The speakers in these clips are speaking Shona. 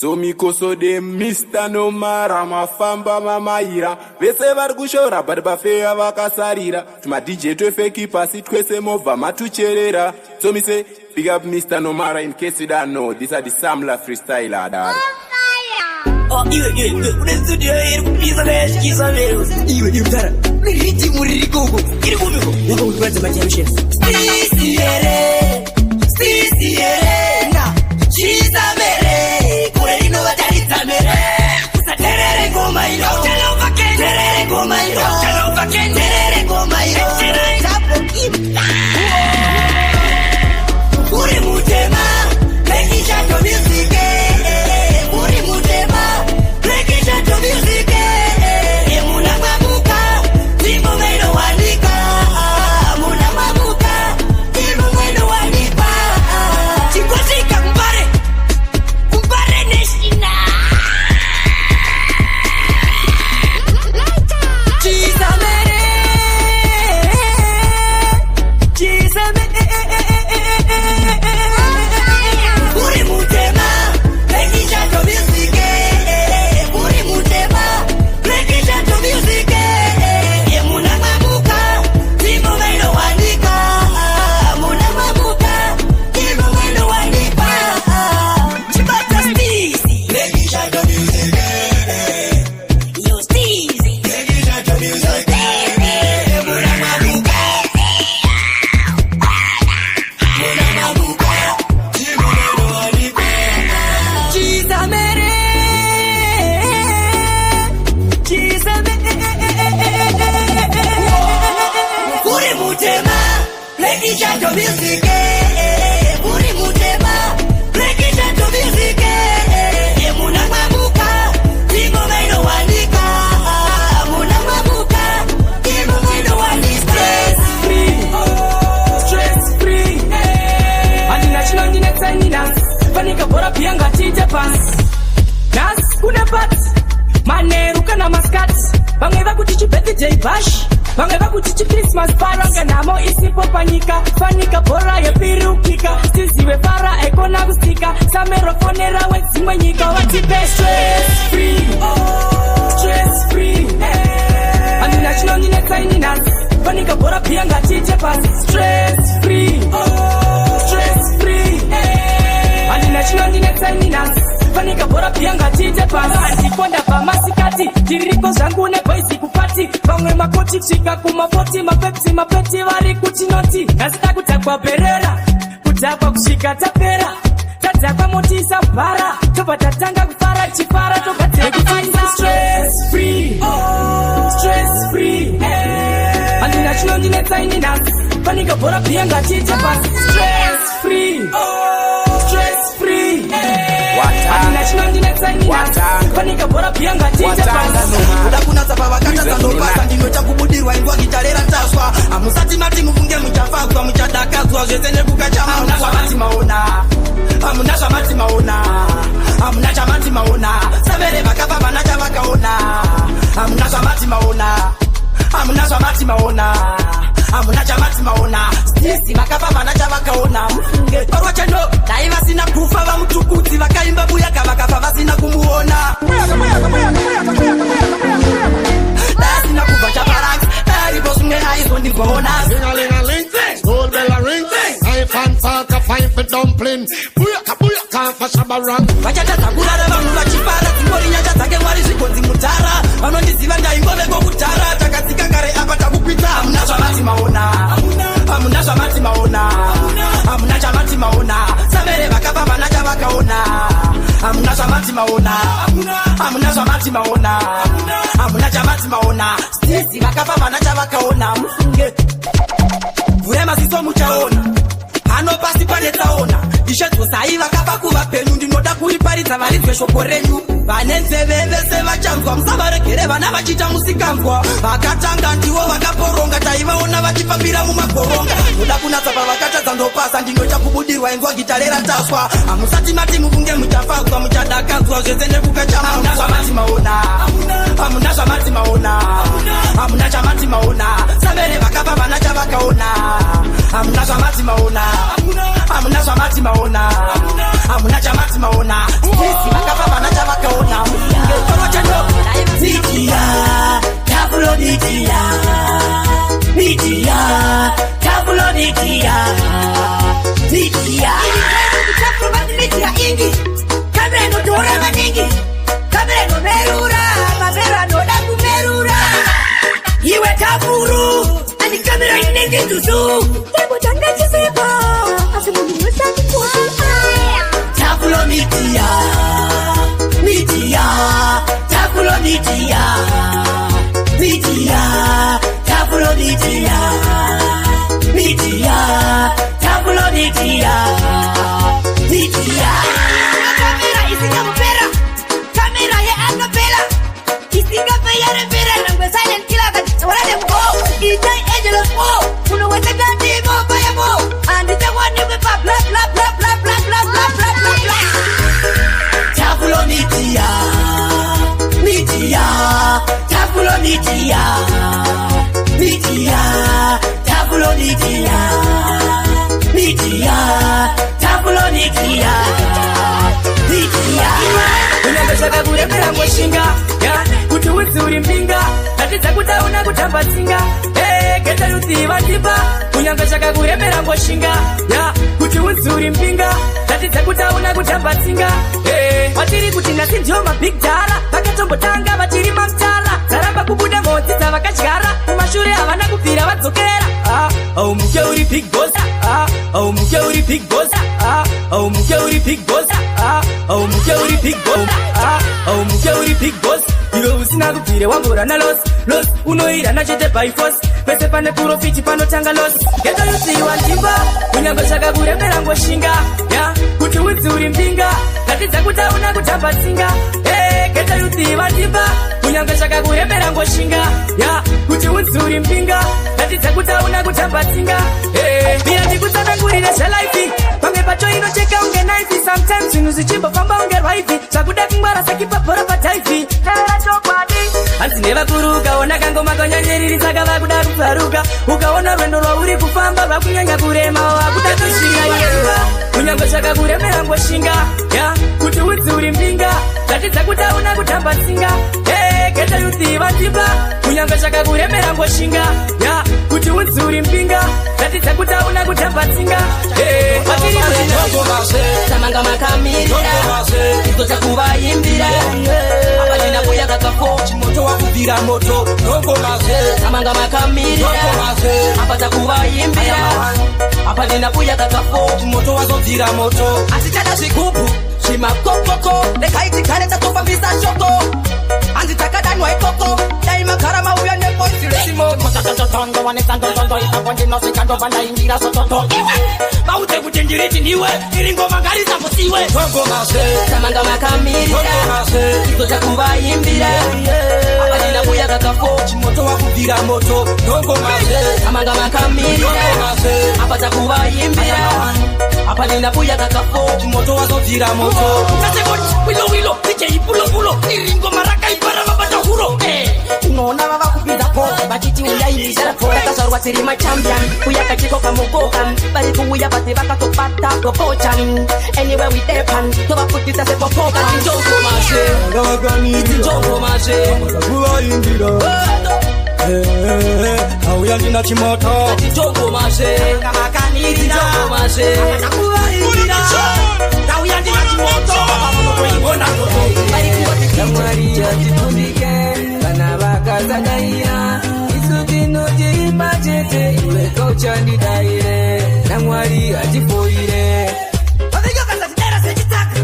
Tomikoso de Mr. Nomara mafamba mamaira vese vari kushora bari bafeya vakasarira tuma DJ twefeki pasi twese movha matucherera. So me say big up Mr. Nomara in case you don't know, this are the Samla freestyler dad. Oh, una studio here kupisa kisa leo. Iwe mtara. Niliti muri gogo. Kile gogo. Niko kwanza matamshi. Sisiere. Na. Chiza mere. Kule ino bataliza mere. Usaterere ngoma ilo. Chalo vake. Terere ngoma ilo. Chalo vake. Terere ngoma ilo. Tapo kim. Uri mutema. Leki chato music. Uri mutema. Leki chato music. Emuna mabuka. Timbo meno wanika. Muna mabuka. Timbo meno wanika. Chikotika kumbare. Kumbare neshina. Chisamere. Chisamere. Uri mutema. Leki chato music. Uri mutema. Leki chato music. Emuna mabuka. Timbo meno wanika. Muna mabuka. Timbo meno wanika. Chibata Steezy. Leki chato music. Yo Steezy. Leki chato music. Emuna mabuka. Muna mabuka. Timbo meno wanika. Chisamere. Uri mutema. Leki chato music. Uri mutema. Leki chato music. Emuna mabuka. Timbo meno wanika. Muna mabuka. Timbo meno wanika. Stress free. Andina chino ndine tsaini dance. Fanika bora pia ngatite pass. Dance kuna pat. Maneru kana maskat. Bamwe vakuti birthday bash. Bamwe vakuti Christmas party namo isipo panika. Fanika bora yepirukika. Siziwe fara ekona kustika. Samero fonera wezimwe nyika watipe stress free. Stress free. Andina chino ndine tsaini dance. Fanika bora pia ngatite pass. Stress free. Stress free. Andina chino ndine tsaini dance. Fanika bora pia ngatite pass. Antikonda pamasikati. Diriko zangu ne boys kupati. Bamwe makoti chika kumafoti mapepsi vari kuchinoti. Nasita kutakwa perera. Kutakwa kushika tapera. Tatakwa motisa para. Topa tatanga kufara chifara. Topa tekufanza stress free. Stress free. Andina chino ndine tsaini dance. Fanika bora pia ngatite pass. Stress free. Stress free. Andina chino ndine tsaini dance. Fanika bora pia ngatite pass. Kuda kuna sapa wakata zando pasa. Ndino chakubudirwa ingwa gitarera taswa. Amusati mati mufunge mchafagwa. Mchadakazwa zezene kukachama. Amunaswa mati maona. Amunaswa mati maona. Amunaswa mati maona. Sabere bakapa banacha bakaona. Amunaswa mati maona. Amunaswa mati maona. Amunaswa mati maona. Sisi bakapa banacha bakaona. Mfunge parwa chendo. Daiva sina kufa wa mtukuti. Wakaimba buyaka bakapa basina kumuona. That's enough of a chaparang. Dari bosunge aizo ndi kuona. Ling-a-ling-a-ling, school bell a ring. Knife and fork a fine for dumpling. Booyaka for shabarang. Vachata takura da vanhu vachipara. Tingori nyanja dzake mwari zvigonzi mutara. Vanondiziva ndaingove kokutara. Takatsika kare apa takupita. Hamuna zvamati maona. Hamuna zvamati maona. Hamuna chamati maona. Savere vakapa vana chavakaona. Hamuna zvamati maona. Hamuna zvamati maona. Hamuna chamati maona. Sisi vakapa vana chavakaona. Mufunge vure maziso muchaona. Hano pasi pane tsaona. Ishedzosai vakapa kuvapenyu. Ndinoda kuriparidza varidzwe shoko renyu. Vane nzeve vese vachanzwa. Musavaregere vana vachita musikanzwa. Vakatanga ndivo vakaporonga. Taivaona vachifambira mumagoronga. Noda kunatsa pavakatadza ndopasa. Ndinoda kubudirwa ingwa gitarera taswa. Amusati mati mufunge muchafagwa. Muchadakadzwa zvese nekukachama. Hamuna zvamati maona. Hamuna zvamati maona. Hamuna chamati maona. Savere vakapa vana chavakaona. Hamuna zvamati maona. Hamuna zvamati maona. Hamuna chamati maona. Sisi vakapa maningi kamera inotora maningi kamera inomerura mapera anoda kumerura iwe tafuru ani kamera inenge tuzu tebotanga chisepo asi munhu wesakukua tafulo mitia mitia tafulo mitia mitia tafulo mitia mitia tafulo mitia mitia kamera isingamupera kamera ye anapela isingapeyare pera nangwe silent killer kati warade mko ijai angel of war kuno wete gandi mo baya mo and the one you be bla bla bla bla bla bla bla bla bla bla tafulo mitia mitia tafulo mitia mitia tafulo mitia mitia tafulo mitia mitia unyangashaka kuremera ngoshinga kuti uzuri mpinga tatidza kutauna kutambatsinga geta rudziva ndipa unyangashaka kuremera ngoshinga kuti uzuri mpinga tatidza kutauna kutambatsinga watiri kuti nhasi ndiwo mabig dara vakatombotanga vatiri mamtala dzaramba kubuda mhodzi dzavakadyara kumashure havana kubvira vadzokera au muke uri big boss au muke uri big boss au muke uri big boss au muke uri big boss au muke uri big boss iwe usina kubvire wambora nalos los unoirana chete by force pese pane profiti panotanga los geto yudziwa ndimba unyangashaka kuremera ngoshinga kuti udzi uri mpinga tatidza kutauna kutambatsinga geto yudziwa ndimba unyangashaka kuremera ngoshinga kuti udzi uri mpinga tatidza kutauna kutambatsinga iya ndikutsanangurire zvelaifi pamwe pacho inocheka unge naifi sometimes zvinhu zvichimbofamba unge rwaifi zvakuda kungwara sakipabhora padhaifi hanzi nevakuru ukaona kangoma kanyanyeriri saka vakuda kufaruka ukaona rwendo rwauri kufamba rwakunyanya kurema wakuda kushinga unyangashaka kuremera ngoshinga kuti udzi uri mpinga tatidza kutauna kutambatsinga geta yudziva ndimba unyangashaka kuremera ngoshinga kuti udzi uri mpinga tatidza kutauna kutambatsinga tamanga makamirira idzoza kuvaimbira apachina kuya kakafo chimoto wakubvira moto tamanga makamirira apaza kuvaimbira apachina kuya kakafo chimoto wazobvira moto asi chada zvigubu zvimakokoko rekaitigare tatofambisa shoko hanzi takadanwa ikoko dai magara mauya nepoisi resimotototondo vanesandotondo ikakondinosikandobva ndaingira sototo vaudze kuti ndiriti ndiwe iri ngoma ngarisambusiwe tamanga makamirira izoza kuvaimbira apachina kuya kakafo chimoto wakubvira moto tamanga makamirira apaza kuvaimbira apachina kuya kakafo chimoto wazobvira moto wilo icheipulopulo iri ngoma rakaibara vabata huro unoona vavakupinzapo vachiti uyaimisarapo takazvarwa tiri machampion kuyakachikoka mukoka vari kuuya vati vakatobata gopochan anywhere we depan tovaputisa sepopoka tinjongomashe auya ndina chimoto tinjongomashe auya ndina chimoto Namwari atitundike kana vakazadaira isu tinotiimba chete iwe kauchandidaire namwari atifoire vavenyokazatidara sechitaka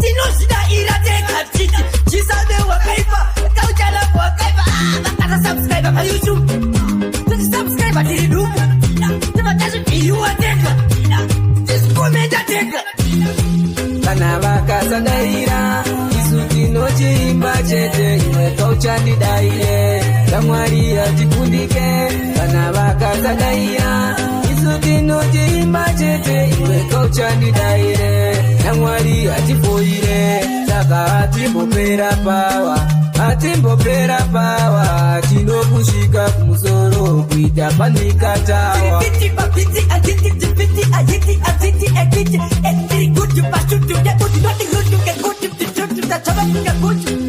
tinozvidaira tega titi chisabe wakaipa kauchalapo wakaipa vakasasubscribe payoutube tisubscribe tiri duku tivatazvivhiyuwa tega tisikomenta tega kana vakazadaira tinochiimba chete iwe kauchandidaire kamwari atifundike kana vakazadaira isu tinochiimba chete iwe kauchandidaire kamwari atifoire saka atimbopera pawa tinokusvika kumusoro kuita panikatawa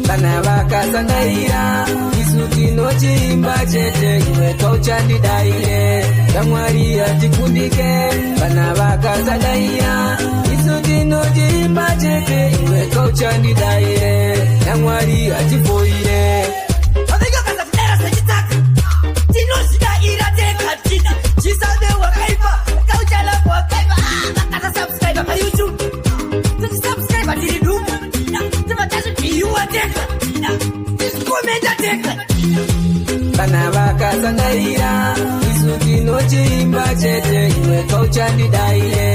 kana vakazadaira isu tino ndinochimba chete iwe kauchandidaire kamwari atikundike kana vakazadaiya isu ndinochimba chete iwe kauchandidaire kamwari atifoire kana vakazandaira isu tinochimba chete iwe kauchandidaire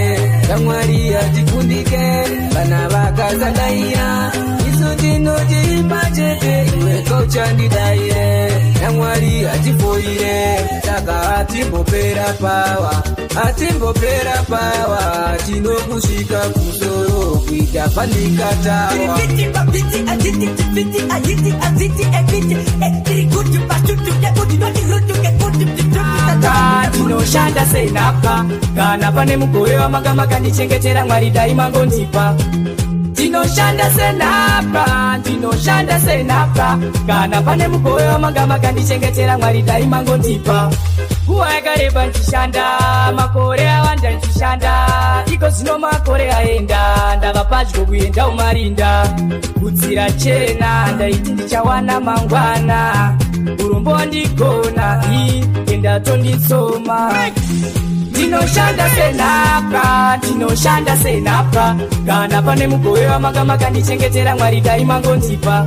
kamwari atikundike kana vakazandaira isu tinochimba chete iwe kauchandidaire kamwari atifoire saka atimbopera pawa tinokusvika kusoro kuita pandikatawa tinoshanda senhapwa kana pane mugove wamakamaka ndichengetera mwari daimangondipa ndinoshanda senhapwa kana pane mugove wamakamaka ndichengetera mwari daimangondipa nguva yakareba ndichishanda makore awanda ndichishanda iko zvino makore aenda ndava padyo kuenda umarinda kudzira chena ndaiti ndichawana mangwana urombo ndigona endatonditsoma ndinoshanda senhapwa kana pane mugove wamakamaka ndichengetera mwari daimangondipa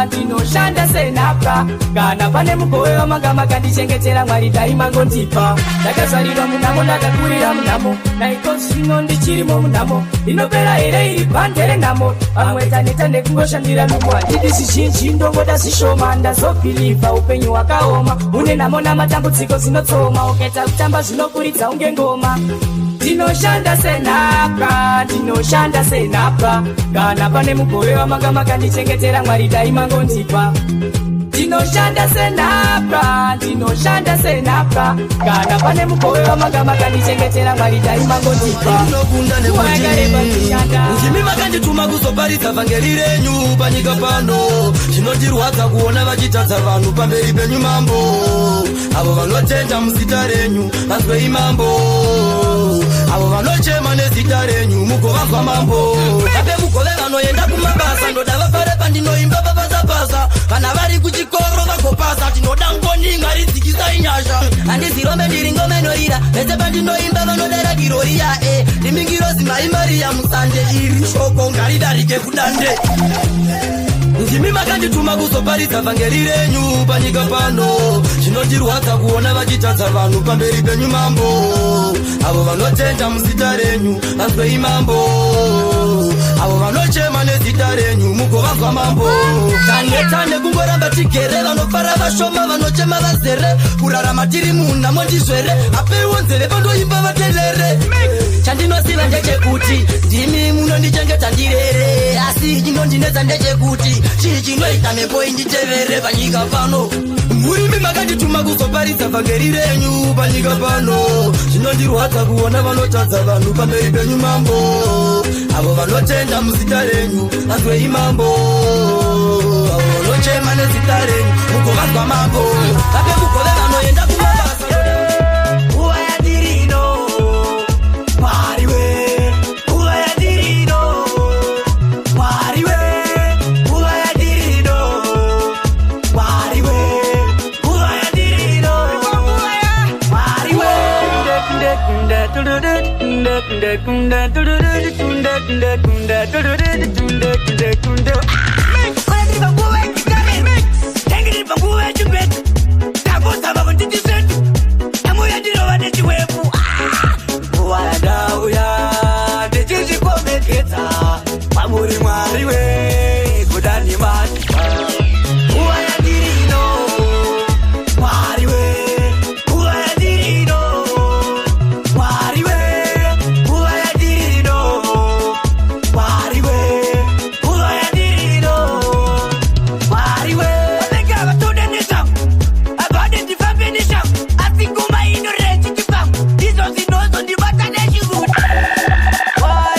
ndinoshanda senhapwa kana pane mugove wamakamaka ndichengetera mwari daimangondipa ndakazarirwa munhamo ndakakurira munhamo naiko zvino ndichirimo munhamo inopera here iri bhande renhamo vamwe taneta nekungoshandira numo handidi zvizhinji ndongoda zvishoma ndazobhilivha upenyu hwakaoma une nhamo namatambudziko zvinotsoma ukaita kutamba zvinokuridza unge ngoma ndinoshanda senhapwa kana pane mugove wamakamaka ndichengetera mwari daimangondipa ndinoshanda senhapwa kana pane mugove wamakamaka ndichengetera mwari daimangondipa ndimi makandituma kuzoparidza vhangeri renyu panyika pano zvinotirwadza kuona vachitadza vanhu pamberi penyu mambo avo vanotenda muzita renyu vanzwei mambo avo vanochema nezita renyu mugovazwa mambo ape mugove vanoenda kumabasa ndoda vafare pandinoimba papasapasa kana vari kuchikoro vagopasa tinoda ngoni mwari dzikisai nyasha handizirombe ndiri ngomenorira vese pandinoimba vanodara giroriya ndimingirozi maimariya musande iri shoko ngaridarike kudande ndimi makandituma kuzoparidza vhangeri renyu panyika pano zvinotirwadza kuona vachitadza vanhu pamberi penyu mambo avo vanotenda muzita renyu vanzwei mambo avo vanochema nezita renyu mugovazwa mambo tane kungoramba tigere vanofara vashoma vanochema vazere kurarama tiri munhamo ndizvere apeiwo nzeve pandoimba vatelere chandinosiva ndechekuti ndimi munondichengeta ndirere asi chinondinetsa ndechekuti chii chinoita mhepo inditevere panyika pano murimi makandituma kuzoparidza vhangeri renyu panyika pano zvinondirwadza kuona vanotadza vanhu pamberi penyu mambo avo vanotenda muzita renyu vanzwei mambo avo vanochema nezita renyu mugovazwa mambo ape mugove vanoenda kumabasa nguva yatirino mwariwe nguva yatirino mwariwe nguva yatirino mwariwe nguva yatirino mwariwe Amore mwariwe kudani mani uwa yadirino mwariwe uwa yadirino mwariwe uwa yadirino mwariwe uwa yadirino mwariwe abega batude nisham abade ndifambe nisham asikuma ino rechi kipam izo zinozo ndibata neshigu why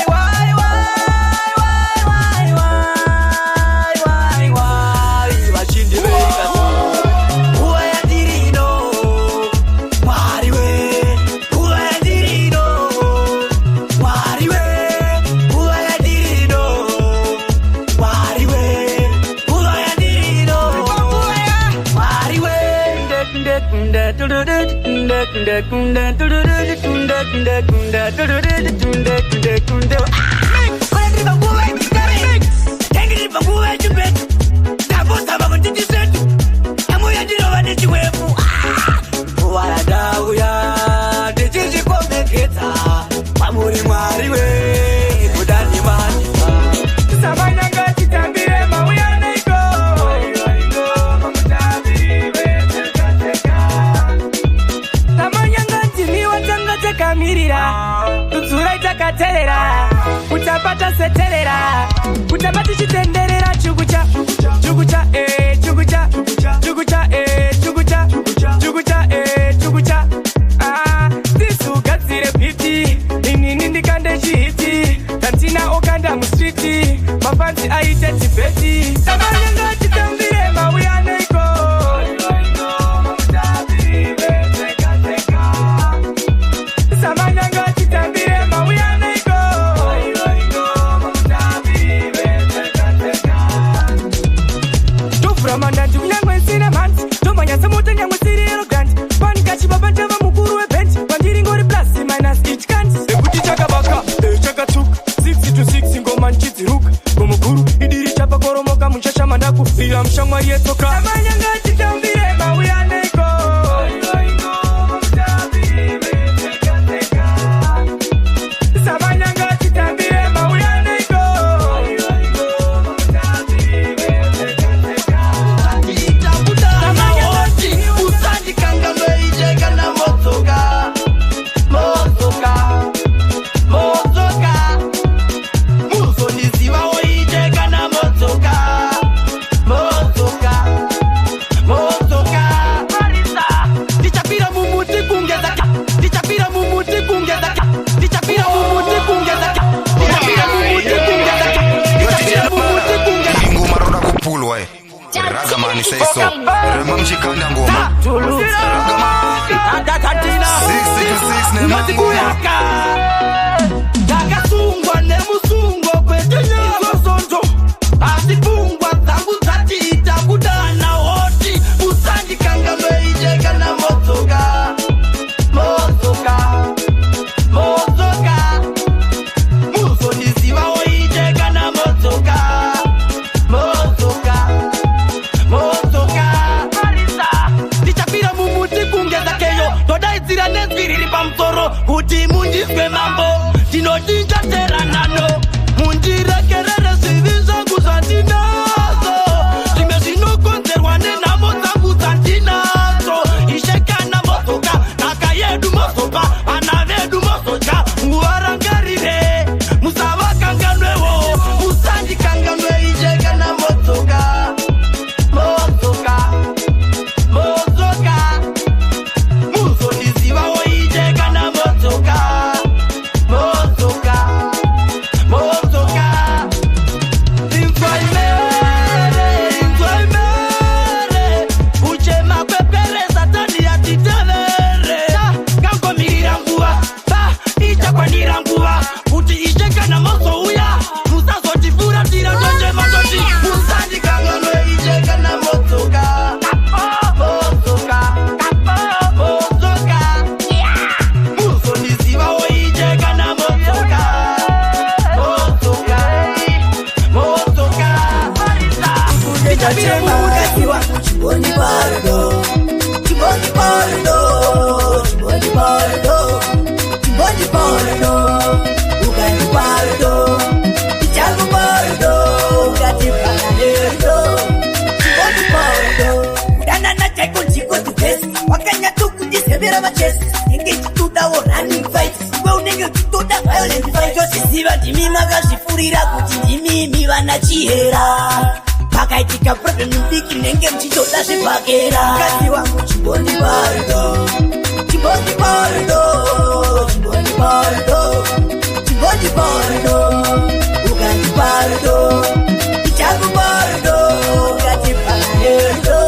Utapata setelera, utapata chitenderera, chugucha, chugucha, chugucha, chugucha, chugucha, chugucha, chugucha. Ah, tisu gazire piti, inini ndikande chiti, tantina okanda musiti, mafansi aite tipeti. Tamanyanga chitambire mawuya neiko. Samanyanga chitambire mawuya neiko. Ramanda tunyangwe sine man tomanya samuta nyangwe siriro grant panika chibaba ndava mukuru webent pandiri ngori plus minus each can't ekuti chakabaka chakatuk 6 to 6 ngoma nchidziruk ngomukuru idiri chapa koromoka munchasha mandaku ira mshamwa yetoka samanyanga chitambire mauya neko samanyanga chitambire mauya neko Ragamani say so. Remam chikanda ngoma. Atatina 6 ne mangoma. Takasungwa nemusungwa kwetinyazo zonzo. Asifungwa zangu zatita kudana hoti. Usandi kanga meijeka na motoka. Motoka. Motoka. Muso nisiwa oijeka na motoka. Motoka. Todaizira nezviriri pamsoro kuti mundiswe mambo tinodinja teranano mundirekerere zivi zangu zvandinazo zvimwe zvinokonzerwa nenhamo dzangu dzandinazo ishekana mozoka nhaka yedu mozopa vana vedu mozodya muvarangarire musavakanganwewo musandikanganwe ishekana mozoka mozoka mozoka Makazvifurira kuti ndimimi vana chihera pakaitika problem diki nenge mchichoda zvepakera kasi wangu chimboni bardo chimboni bardo chimboni bardo chimboni bardo ugandi bardo ichagu bardo gati palerdo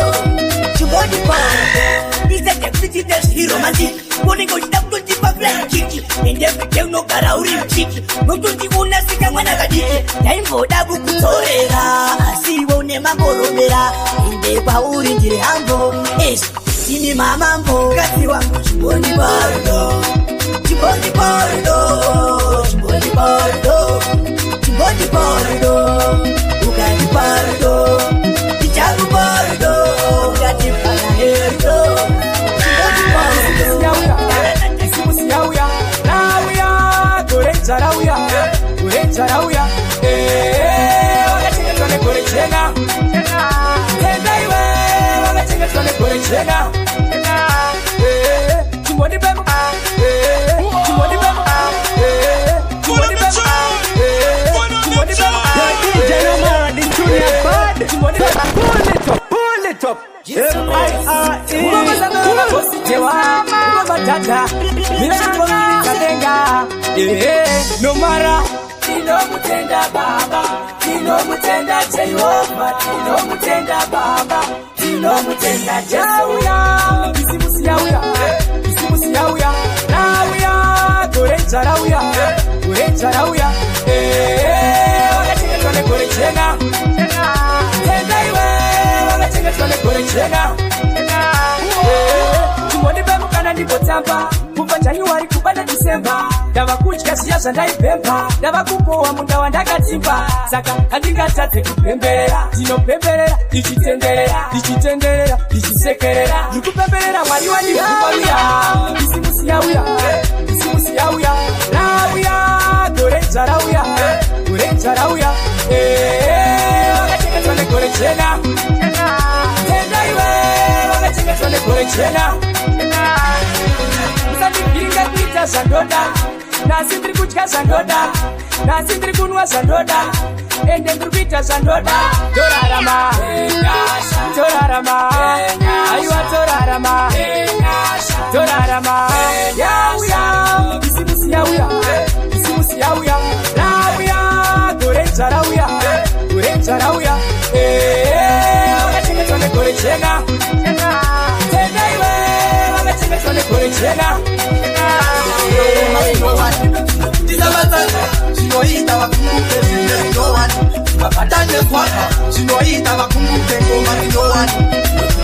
chimboni bardo is a deputy that's romantic wanting to stop to tip a black chick and every day no gara uri chick mutundi unasika mwana kadiki taimboda kukutorera asi wone mangoromera inde pauri ndiri hambo Tini mama mbo kati wangu chimboni bardo. Chimboni bardo. Chimboni bardo. Chimboni bardo. Ukati bardo. Ichagu bardo. Ukati panaherdo. Chimboni bardo. Isimusi yauya. Nauya. Gorenza rauya. Gorenza rauya. Wagachinga tuane gorechena. Tenda iwe. Wagachinga tuane gorechena. Chimboni bemo. Chimboni bemo. Chimboni bemo. Chimboni bemo. DJ Nomara, the junior bad. Pull it up. Nomara, tinomutenda baba, tinomutenda Jehova, tinomutenda baba, tinomutenda Jesuya. Isimusi yauya, isimusi yauya, nauya, gorenza rauya, gorenza rauya. Wagachinga tuane gorechena, tenda iwe, wagachinga tuane gorechena. Chimboni bemo kana ndipotamba, kubva January kubata December. Ndava kudya siyaza ndaipemba, ndava kupowa munda wandakatimba. Saka handingatadze kupemberera, ndinopemberera, ndichitenderera, ndichitenderera, ndichisekerera. Ndikupemberera Mwari wandikubaruya. Isimusi yauya, isimusi yauya, rauya, gorenza rauya, gorenza rauya. Wagachinga tuane gorechena, tenda iwe, wagachinga tuane gorechena. Musandipinga kuita zvandoda, nasi ndiri kudya zvandoda, nasi ndiri kunwa zvandoda, ende ndiri kuita zvandoda. Torarama, torarama, aiwa torarama, torarama. Yauya, isimusi yauya, isimusi yauya, rauya, gorenza rauya, gorenza rauya. Wagachinga tuane gorechena, tenda iwe, wagachinga tuane gorechena. Tisabatana, chinoita wakumbuke zile ndoani. Mapatane kwaka, chinoita wakumbuke ngoma ndoani.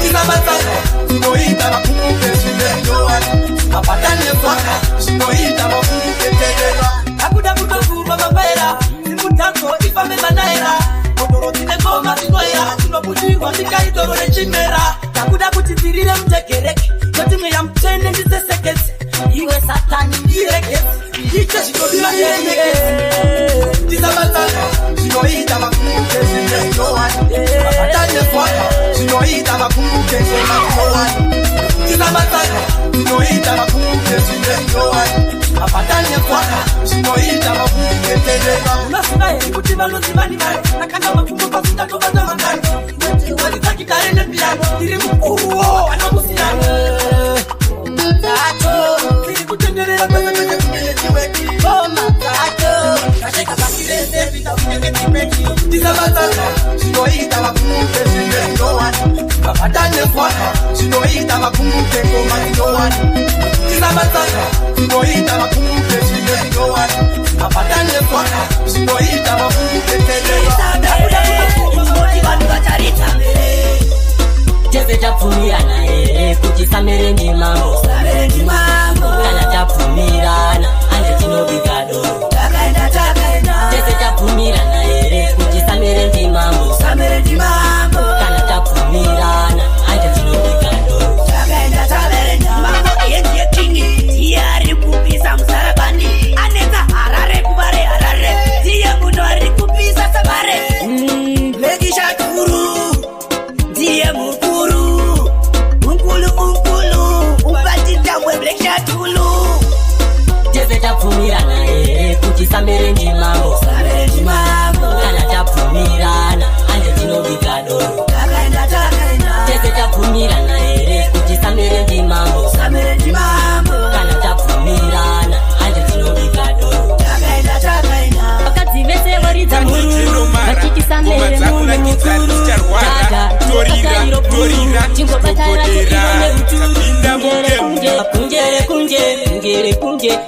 Tisabatana, chinoita wakumbuke zile ndoani. Mapatane kwaka, chinoita wakumbuke telela. Akuda kutofurwa mabera, simutako ifame manaera. Modoro tine ngoma zinoera, tinobudiwa ndikaitoro chimera. Akuda kutitirire mtekereke, yotimwe ya mtende ndisesekeze. Iwe satani ndirekeze, icho chitobila ndirekeze. Tisabatana, chinoita wakumbuke zile ndoani. Mapatane kwaka, chinoita wakumbuke ngoma ndoani. Tisabatana, chinoita wakumbuke zile ndoani. Mapatane kwaka, chinoita wakumbuke telela. Unasibaye kuti vanozivani mari, nakanda wakumbuka kutatobaza mangani. Walitaki karene piano, iri mkuruo, anamusiyana. Tato, siri kutenderera kwenye kumelejiweki. Oma, tato, kasheka bakireze, vita unyenge kipeki. Tisabatana, chinoita wakumbuke zile ndoani. Mapatane kwaka, chinoita wakumbuke ngoma ndoani. Tisabatana, chinoita wakumbuke zile ndoani. Mapatane kwaka, chinoita wakumbuke telela. Watu watarita mbele. Teze tapumirana kuchisamere ndimambo. Samere ndimambo. Kana tapumirana ande tinobigado. Takaenda takaenda. Teze tapumirana kuchisamere ndimambo. Samere ndimambo. Kana tapumirana ande tinobigado. Takaenda takaenda. Mambo yenye kingi, tiyari kupisa msarabani. Aneza harare kubare harare. Tiya munori kupisa sabare. Lekisha turu. Tiye mukuru. Unkulu. Ubatita mwe lekisha tulu. Teze tapumirana kuchisamere ndimambo. Samere ndimambo. Kana tapumirana ande tinobigado. Takaenda takaenda. Teze tapumirana kuchisamere ndimambo. Samere ndimambo. Kana tapumirana ande tinobigado. Takaenda takaenda. Wakati vese waridza muru vachikisamere mune mukuru taga torira chingopatara kutirone uturu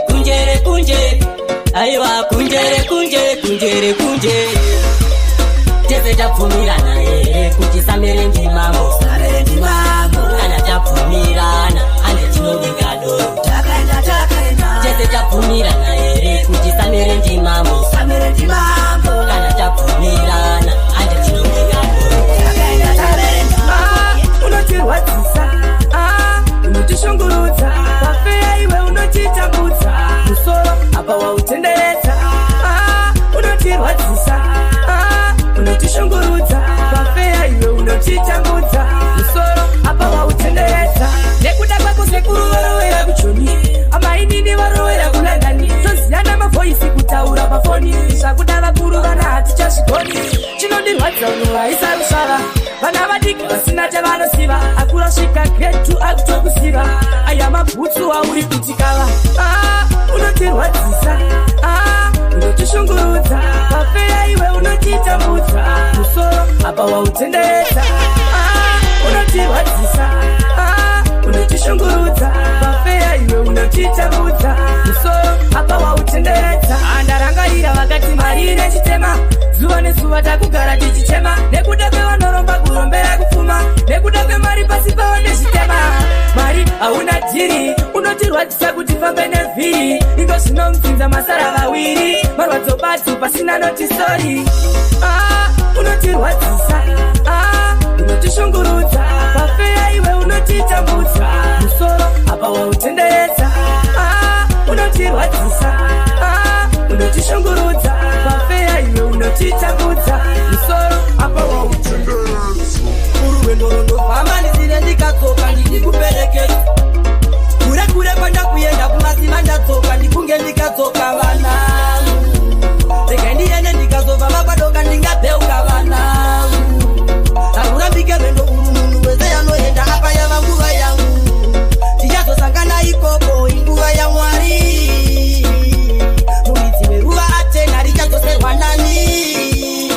kunjere kunje aiwa kunjere teze tapumirana kuchisamere ndimambo kana tapumirana tabvumirana here kuti samere ndimambo kana tabvumirana ande tinopikako unotirwadzisa unotishungurudza pafeya iwe unotitambudza musoro apa wautenderedza unotirwadzisa unotishungurudza pafeya iwe unotitambudza musoro apa wautenderedza nekuda kwako sekuru varovera kuchoni amainini varovera kulandani toziyana mavhoisi kutaura pafoni zvakuda vakuru vana hatichazvigoni chinondirwadza unovaisa rushava vana vadiki vasina chavanosiva akurasvika gretu akutokusiva aya mabhutsu auri kutikava unotirwadzisa unotishungurudza pafeya iwe unotitambudza musoro apa wautenderedza unotirwadzisa unotishungurudza pafeya iwe unotitambudza musoro apa wautenderedza andarangarira vakati mari nechitema zuva nezuva takugara tichichema nekuda kwevanoromba kurombera kupfuma nekuda kwemari pasi pavo nezvitema mari hauna dhiri unotirwadzisa kuti fambe nevhiri ingo zvinomupinza masara vawiri marwadzo batu pasina notisori unotirwadzisa unotishungurudza pafeya iwe unotitambudza musoro apa wautenderedza unotirwadzisa unotishungurudza pafeya iwe unotitambudza musoro apa wautenderedza urwendo rundofamba ndisine ndikadzoka ndikuperekeza kure kure kwenda kuenda kumasiva ndadzoka ndikunge ndikadzoka vanangu rega ndiende ndikazobva vakwadoka ndingabheuka vanangu akurambike rwendo uru munhu wese yanoenda apa yava nguva yangu ndichazosangana ikoko inguva yamwari muridzi weruva atena richazoserwa nani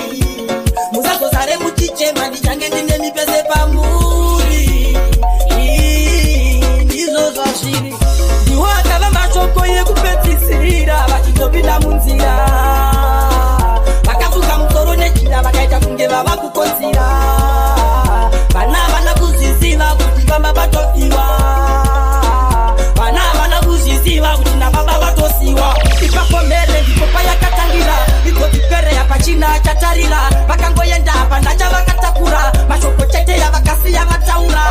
musazosare muchichema ndichange ndine mipese pamuri ndizvo zvazviri ndiwo akava mashoko ekupedzisira vachitopinda munzira vakafuka musoro nejira vakaita kunge vava kukotsira vana vana kuzviziva kuti vamba vatofiwa vana vana kuzviziva kuti navamba vatosiwa ipapomhere ndipo payakatangira igodzipereya pachina chatarira vakangoenda apa ndachavakatakura mashoko chete yavakasiya vataura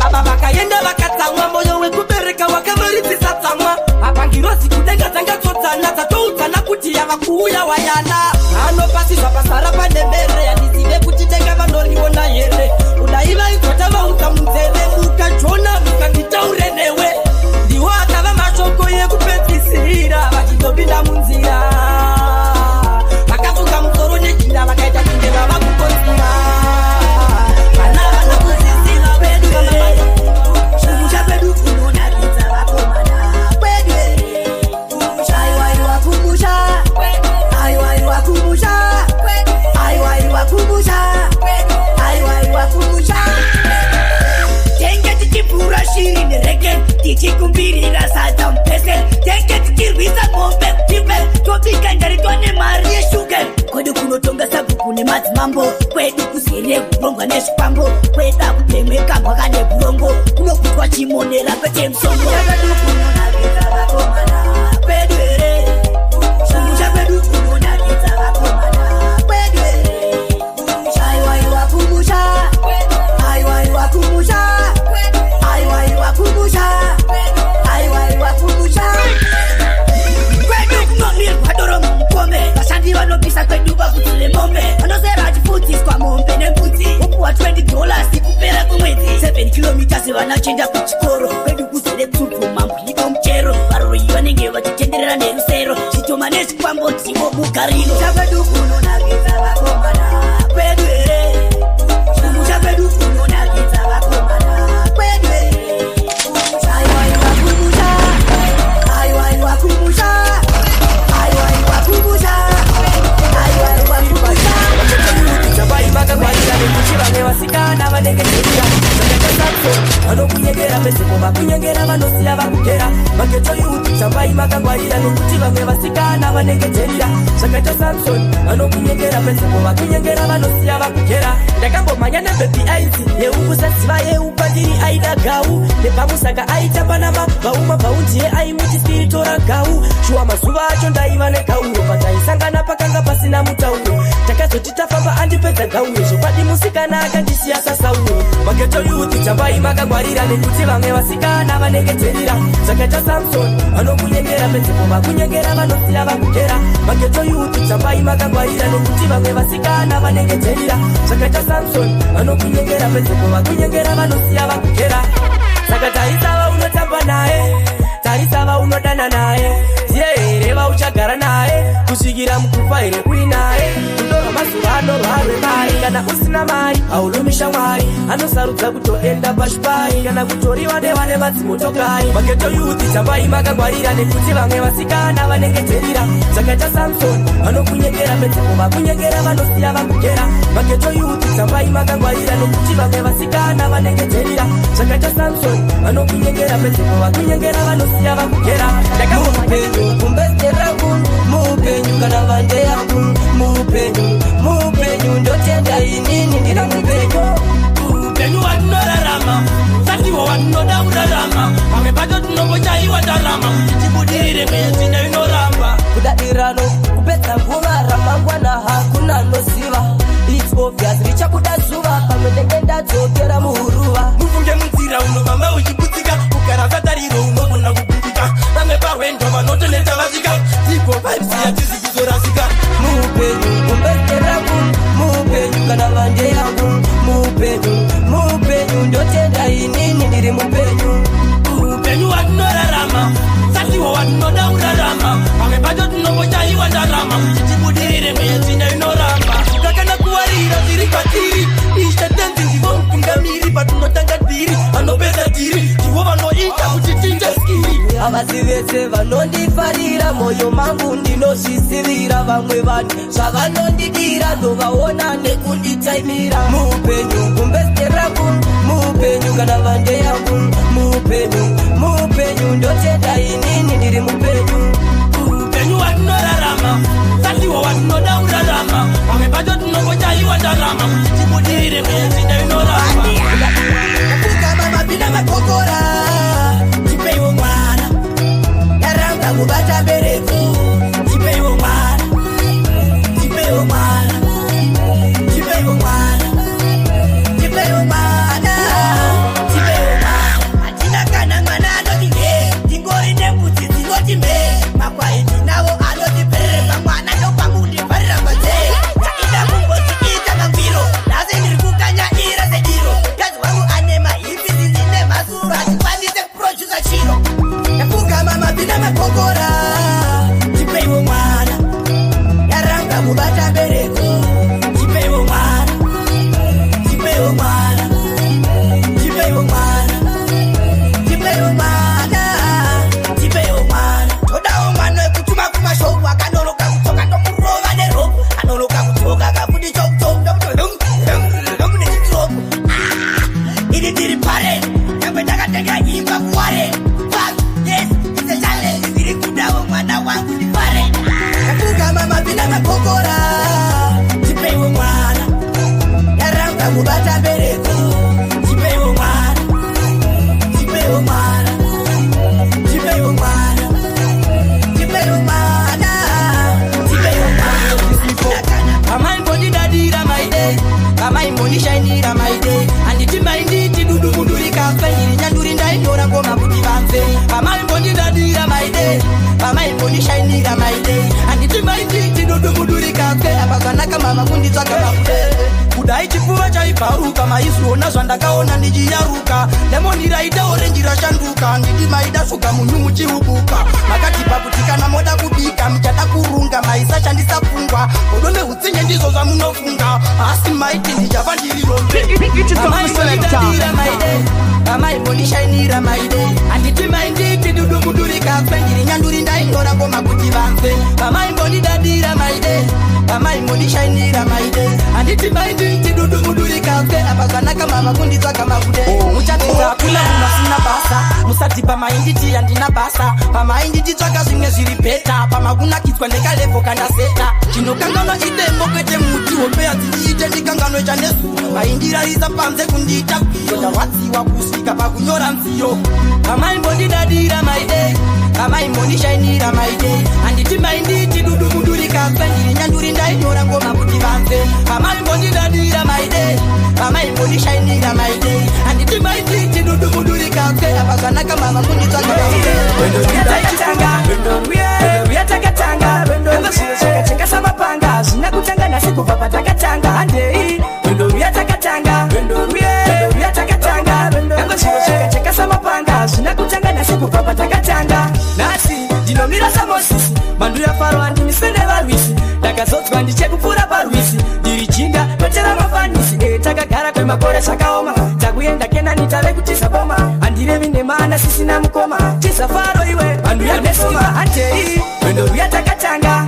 ava vakaenda vakatsamwa moyo wekubereka wakavaridzisa tsamwa apangirozi kudenga dzangatodzana dzatoudzana kuti yava kuuya wayana anopasizva pasara panembere yandizive kuti denga vanoriona here udaiva igota vaudza munzeve mukajona mukanditaure newe ndiwo akava mashoko ekupedzisira vachitopinda munzira vakafuka musoro nejira vakaita kunge vava kukotsira vana vana kuzisiva vedu kumusha kwedu kunonakidza vakomana kwedu aiwaiwa kumusha aiwaiwa kumusha aiwaiwa kumusha aiwaiwa kumusha tenge tichipfuura shiri nereke tichikumbirira sadza mupese tenge tichirwisa mombe tipe topika ndaritwa nemari yeshuga kwedu kunotonga sabhuku nemadzimambo kwedu kuzere kurongwa nezvipambo kweda kutemweka mwaka neburongo kunokutwa chimonera kwete musongo kwedu kunonakidza vakomana kwedu here kumusha kwedu kunonakidza vakomana kwedu here aiwaiwa kumusha aiwaiwa kumusha aiwaiwa kumusha aiwaiwa kumusha kwedu kunonirwa doro mumukome vashandi vanopisa kwedu vakudzile mombe vanosera achifudziswa mombe nembudzi upuwa $20 kupera kwemwedzi 7 km vanachienda kuchikoro kwedu kuzere tsupu mambwido muchero varoroyi vanenge vachitenderera nerusero chitoma nezvikwambo dzivo bugarino kwedu kunonakidza vakomana kwedu here kumusha kwedu kunonakidza vakomana kwedu here aiwaiwa kumusha aiwaiwa kumusha aiwaiwa kumusha aiwaiwa kumusha vaimakangwarira nekuti vamwe vasikana vanengeterira vakatasaso vanokunyengera pezeko vakunyengera vanosiya vakugera maketo yuti chambai makangwarira nekuti vamwe vasikana vanengeterira zvakaita Samson anokunyengera pensepo vakunyengera vanosiya vakugera ndakambomhanya nebebi aiti yeukusaziva yeupandiri aida gau nepamusaka aitamba namabhauma bhaundiye aimuti spiritora gau shuwa mazuva acho ndaiva negauro pataisangana pakanga pasina mutauro takazoti tafamba andipedza gauro zvokwadi musikana akandisiya sasauro mageto yuthi tambai makangwarira nekuti vamwe vasikana vanengeterira zvakaita Samson anokunyengera pensepo vakunyengera vanosiya vakugera mageto yuthi tambai makangwarira nekuti vamwe vasikana vanengeterira zvakaita Samson anokunyengera pensepo vakunyengera vanosiya vakugera saka tarisava unotamba naye tarisava unodana naye ziye here vauchagara naye kusvikira mukufa here kui naye kundorwa mazuva anorwarwe mari kana usina mari haulomisha mwari anosarudza kutoenda pashipari kana kutoriwa nevane vadzimotokari mageto yuthi tambai makangwarira nekuti vamwe vasikana vanengeterira zvakaita Samson anokunyengera pensepo vakunyengera vanosiya vakugera mageto yuthi tambai makangwarira nekuti vamwe vasikana vanengeterira zvakaita Samson anokunyengera pensepo vakunyengera vanosiya vakugera mupenyu kumbestera kungu mupenyu kana vande yangu mupenyu ndotenda inini ndiri mupenyu watinorarama satiwo watinoda kurarama pamwe pacho tinombochaiwa ndarama tibudirire mweyetina inoramba kudadirano kupedza nguva ramangwana hakuna noziva It's obvious richabuda zuva pamwe ndenge ndadzokera muhuruva mufunge munzira unofamba uchiputsika kugara satariro unogona kugumbika vamwe parwendo vanotoneta vasvika dziko vaipsiya tizikizorasika mupenyu kumbestera kungu mupenyu kana vande yangu mupenyu ndotenda inini ndiri mupenyu watinorarama satiwo watinoda kurarama pamwe pacho tinombochaiwa ndarama tibudirire mweyetina inoramba takana kuwarira tiri kwatiri ishatenzi ndivo mutungamiri patinotanga tiri vanopedza tiri ndivo vanoita kuti tinje skiri avazi vese vanondifarira mwoyo mangu ndinozvisivira vamwe vanhu zvavanondidira ndovaona nekunditaimira mupenyu kumbestera kungu mupenyu kana vande yangu mupenyu ndotenda inini ndiri mupenyu watinorarama satiwo watinoda kurarama pamwe pacho tinombochaiwa ndarama tibudirire mweyetina inoramba kugama mabinda makokora tipeiwo mwana yaramba kubata bereko tipeiwo mwana tipeiwo mwana tipeiwo mwana tipeiwo mwana tipeiwo mwana hatina kana mwana anoti he tingori nembudzi dzinoti mhe makwai tinawo anotiperera mwana ndopamundiparira madzee taida kungoziita mangwiro nhasi ndiri kukanyaira sediro kazi wangu ane mahipisi dzine mhasuro hatikwanise kuprodusa chiro yakugama mabinda makokora tipeiwo mwana yaranga kubata bereko tipeiwo mwana tipeiwo mwana tipeiwo mwana tipeiwo mwana tipeiwo mwana todawo mwana wekutuma kumashopu akanoloka kutsoka ndomurova neropu anoloka kutsoka kafuti chokutomunechitsropu ini ndiri pareni nyangwe ndakatenga imba kuwareni yes ise challenge ndiri kudawo mwana wangu ndipareni yakugama mabinda makokora tipeiwo mwana yaranga kubata bereko tipeiwo mwana tipeiwo mwana tipeiwo mwana tipeiwo mwana tipeiwo mwana amaimbondidadira maide amaimbondishainira maide anditi mainditi dudumundurika fenyiri nyanduri ndaindora ngoma kuti vamve amaimbondidadira maide amaimbondishainira maide anditi mainditi dudumundurika fe apazvanaka mama kunditsvaga makude kudai chipfuva chaibvaruka maizviona zvandakaona ndichiyaruka lemoni raitawo renji rashanduka nditi maida shuga munyu muchiubuka makatipa kuti kana moda kubika muchada kurunga maisashandisa pfungwa godo nehutsinye ndizvo zvamunofunga asi maiti ndichava ndiri rombe Get it on the selector. Amai moni shainira maide anditi maindi kidudu muduri kapengiri nyanduri ndaingora ngoma kuti vanze amai moni dadira maide amai moni shainira maide anditi maindi kidudu muduri kapengiri apakanaka mama kunditsa kama kude muchatira kula kunasina basa musati pamaindi ti andina basa pamaindi ti tsaka zvimwe zviri beta pamakuna kitwa ndekalepo kana seta chinokangano idembo kwete muti wopeya tichiite ndikangano chanesu maindira isa panze kundita kuyoda watsiwa kusvika pakunyora mziyo amai mboni dadira maide amai mboni shainira maide anditi maindi tidudu muduri kapengiri nyanduri ndainyora ngoma kuti vanze amai mboni dadira maide amai mboni shainira maide anditi maindi tidudu muduri kapengiri apakanaka mama kunditsa cheka samapanga zvina kutanga nasi kubva patakatanga handei wendo ruyatakatanga cheka samapanga zvina kutanga nasi kubva patakatanga nasi ndinomira samosisi mandu yafaro handimisende varwisi ndakazodzwa ndichekupfuura parwisi ndiri jinga totera mafanisi takagara kwemakore zvakaoma takuenda kenani tave kutisaboma handirevi nemana sisina mukoma tisafaro iwe mandu yanesima handei wendo ruyatakatanga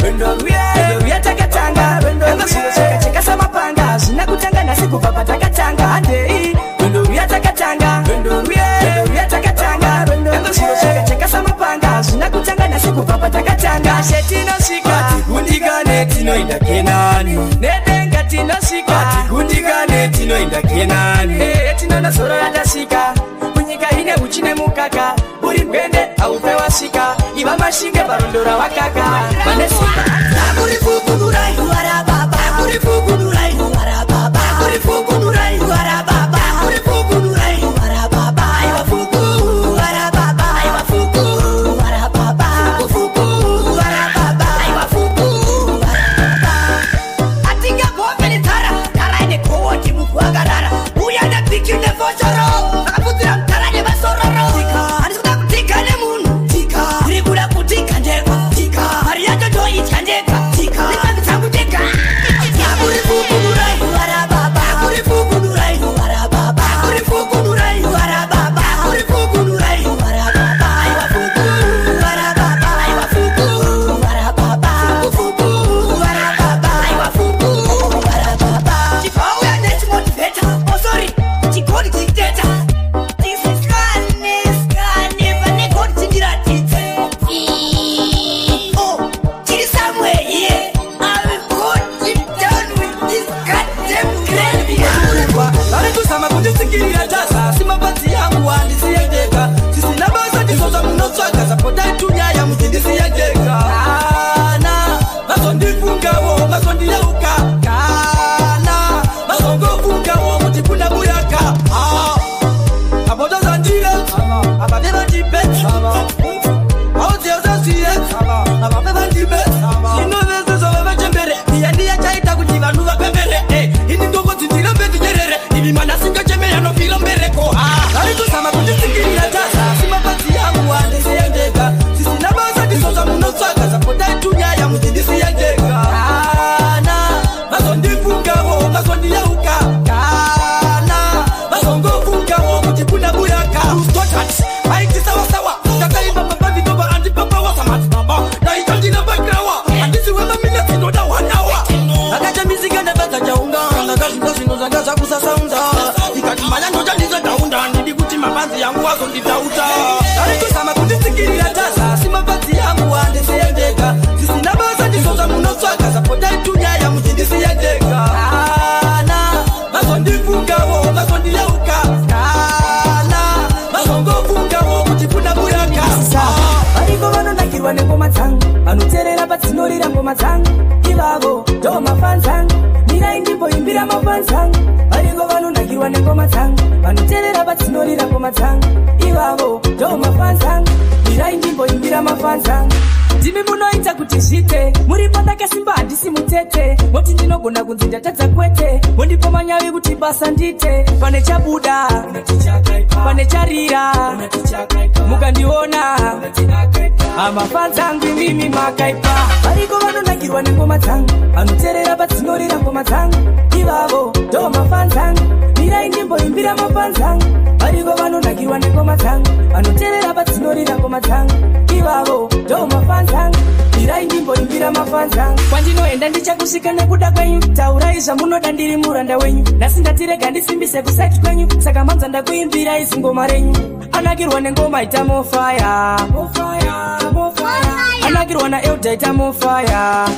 cheka samapanga zvina kutanga nasi kubva patakatanga handei wendo ruyatakatanga cheka samapanga zvina kutanga nasi kubva patakatanga shetinosvika tikundikane tinoenda kenani nedenga tinosvika tikundikane tinoenda kenani tinoona zoro ratasvika kunyika ine uchine mukaka uri mbwende haupe wasvika iva mashinge varondora vakaka vanesika akurifukunurai varababa akurifukunurai varababa akurifukunurai varababa akurifukunurai varababa aivafuku varababa aivafuku varababa kufuku varababa aivafuku varababa atinga gomeni tara tara ine kowoti mukwagarara uya ndapiki nevochoro akaputira mtara nevasororo handikuda kutika nemunhu uri kuda kutika ndekwa mari yacho toitya ndeka ndikakutangutega akurifukunurai varababa akurifukunurai varababa akurifukunurai varababa akurifukunurai varababa aivafuku varababa aivafuku varababa kufuku varababa aivafuku varababa chipauya nechimotiveta osori chikoni chiteta tisikane pane koni chindiratidze tiri somewhere here I'm going down with this goddamn gravy vari kuzama kunditsikirira tasa simabadzi yangu handisiyendeka tisina basa ndizoza munotsvaga zapotai tunyaya mudzindisiyendeka kana mazondifungawo mazondiyauka kana mazongofungawo kuti kuna buyaka abotozandile abave vandibet audziozasiye abave vandibet inovezezova vachembere iyandiya chaita kuti vanhu vapembere ini ndokodzi ndirambe ndinyerere ivi manasingachemeya nofilo mbereko vari kuzama kunditsikirira tasa simabadzi yangu handisiyendeka tisina basa ndizoza munotsvaga zapotai tunyaya mudzindisiyendeka kana mazondifungawo mazondiyauka kana mazongofungawo kuti kuna buyaka ustotat aitisawasawa takaimba papavitova andipapawasamatibaba naita ndina bagrawa handisiwemamina dzinoda wanawa akachamizika ndabadzachaunga ndakazvinga zvino zvanga zvakusasaunza ikati manya ndocha ndizadaunda ndidi kuti mabadzi yangu wazonditauta ari kuzama kunditsikirira tasa simabadzi yangu handisiyendeka tisina basa ndizoza munotsvaga zapotai tunyaya mudzindisiyendeka kana mazondifungawo mazondiyauka kana mazongofungawo kuti kuna buyaka variko vanonakirwa nengoma dzangu vanoteerera padzinorira ngoma dzangu ivavo ndo mafanzangu mirai ndimboimbira mafanzangu variko vanonakirwa nengoma dzangu vanoteerera padzinorira ngoma dzangu ivavo ndo mafanzangu mirai ndimboimbira mafanzangu ndimi munoita kuti zvite muripo ndakasimba handisi mutete moti ndinogona kunzi ndatadza kwete mondipo manyavi kuti basa ndite pane chabuda pane charira mukandiona amafanzangu imimi makaipa variko vanonakirwa nengoma dzangu vanoteerera padzinorira ngoma dzangu ivavo ndo mafanzangu mirai ndimboimbira mapanzangu variko vanonakirwa nengoma dzangu vanoteerera padzinorira ngoma dzangu ivavo ndo mapanzangu irai ndimboimbira mapanzangu kwandinoenda ndichakusvika nekuda kwenyu taurai zvamunoda ndiri muranda wenyu nhasi ndatirega ndisimbise kusaiti kwenyu saka manza ndakuimbirai zingoma renyu anakirwa nengoma ita mofaya anakirwa naelda ita mofaya